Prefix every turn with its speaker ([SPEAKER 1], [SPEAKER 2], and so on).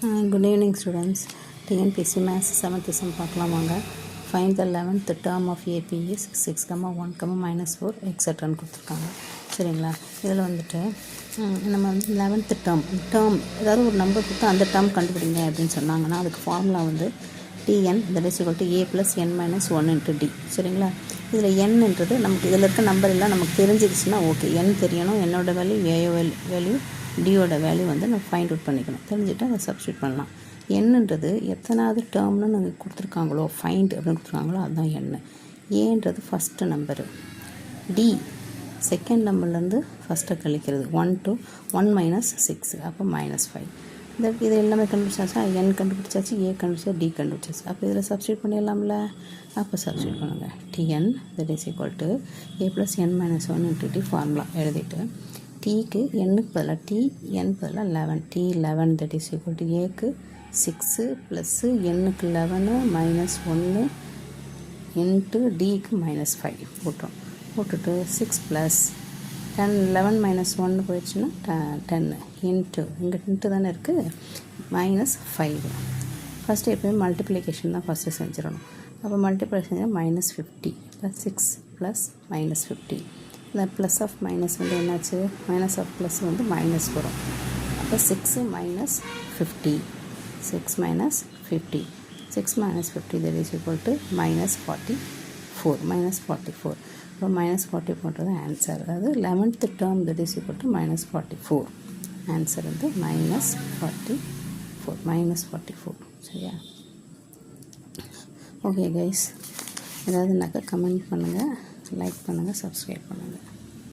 [SPEAKER 1] Good evening students. TNPC Maths 7th sum பார்க்கலாம் வாங்க. Find the 11th term of AP is 6, 1, -4 etc. கொடுத்துருக்காங்க. சரிங்களா, இதில் வந்துட்டு நம்ம வந்து 11th term ஏதாவது ஒரு நம்பர் கொடுத்து அந்த term கண்டுபிடிங்க அப்படின்னு சொன்னாங்கன்னா அதுக்கு ஃபார்முலா வந்து TN that is equal to A plus N minus 1 into D. சரிங்களா, இதில் Nன்றது நமக்கு இதில் இருக்க நம்பர் எல்லாம் நமக்கு தெரிஞ்சிருச்சுன்னா ஓகே. N தெரியணும், என்னோட வேல்யூ, ஏ வேல்யூ, டியோட வேல்யூ வந்து நம்ம ஃபைண்ட் அவுட் பண்ணிக்கணும். தெரிஞ்சுட்டு அதை சப்ஸ்டியூட் பண்ணலாம். என்னன்றது எத்தனாவது டேர்ம்னு நாங்கள் கொடுத்துருக்காங்களோ ஃபைண்ட் அப்படின்னு கொடுத்துருக்காங்களோ அதுதான் என்ன. ஏன்றது ஃபஸ்ட்டு நம்பரு, டி செகண்ட் நம்பர்லேருந்து ஃபஸ்ட்டை கழிக்கிறது 1 to 1 - 6 அப்போ -5. இது எல்லாமே கண்டுபிடிச்சாச்சா, என் கண்டுபிடிச்சாச்சு, ஏ கண்டுபிடிச்சா, டி கண்டுபிடிச்சாச்சு. அப்போ இதில் சப்ஸ்டியூட் பண்ணிடலாம்ல. அப்போ சப்ஸ்டியூட் பண்ணுங்கள். TN that is equal to A plus N minus 1 into D formula எழுதிட்டு டீக்கு என்னுக்கு பதிலாக TN பதிலாக 11, T11 that is equal to ஏக்கு 6 ப்ளஸ்ஸு என்னுக்கு 11 -1 இன்ட்டு டிக்கு -5 போட்டோம். போட்டுட்டு 6 + 10 11 - 1 போயிடுச்சுன்னா 10 இன்ட்டு இங்கே இன்ட்டு தானே இருக்குது -5. ஃபஸ்ட்டு எப்போயும் மல்டிப்ளிகேஷன் தான் ஃபஸ்ட்டு செஞ்சிடணும். அப்போ மல்டிப்ளிகேஷன் -50 + 6 + -50. இந்த ப்ளஸ் ஆஃப் மைனஸ் வந்து என்னாச்சு, மைனஸ் ஆஃப் ப்ளஸ் வந்து மைனஸ் வரும். அப்போ 6 - 50 6 - 50 6 - 50 that is equal to -44 -44. இப்போ -40 போட்டது ஆன்சர். அதாவது 11th term that is equal to -44. Answer வந்து -44. சரியா? ஓகே கைஸ், ஏதாவதுனாக்கா கமெண்ட் பண்ணுங்கள், லைக் பண்ணுங்கள், சப்ஸ்கிரைப் பண்ணுங்கள்.